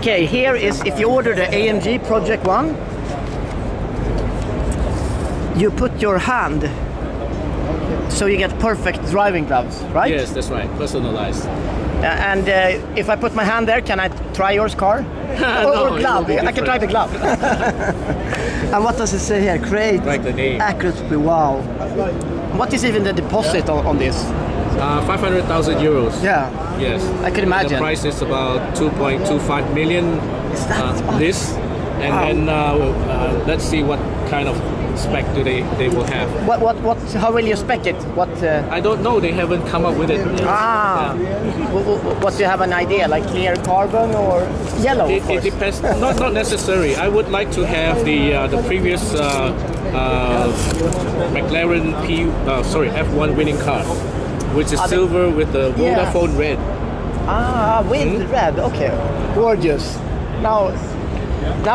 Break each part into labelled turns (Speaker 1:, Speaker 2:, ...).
Speaker 1: Okay, here is if you order the AMG Project One, you put your hand so you get perfect driving gloves, right?
Speaker 2: Yes, that's right. Personalized.
Speaker 1: And if I put my hand there, can I try yours car?
Speaker 2: No,
Speaker 1: or glove? I can try the glove. And what does it say here? Create
Speaker 2: Like the name.
Speaker 1: accuracy. Wow. What is even the deposit on this?
Speaker 2: 500,000 euros.
Speaker 1: Yeah.
Speaker 2: Yes.
Speaker 1: I could imagine.
Speaker 2: The price is about 2.25 million.
Speaker 1: Is that
Speaker 2: This, and then let's see what kind of spec they will have.
Speaker 1: What? How will you spec it? What?
Speaker 2: I don't know. They haven't come up with it.
Speaker 1: Ah. What do you have an idea? Like clear carbon or yellow?
Speaker 2: It depends. Not necessary. I would like to have the previous McLaren F1 winning car, which is silver with the Vodafone red.
Speaker 1: Ah, with red. Okay, gorgeous. Now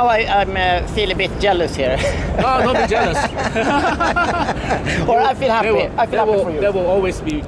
Speaker 1: I'm feel a bit jealous here.
Speaker 2: Oh, don't be jealous.
Speaker 1: Or I feel happy. I feel happy for you.
Speaker 2: There will always be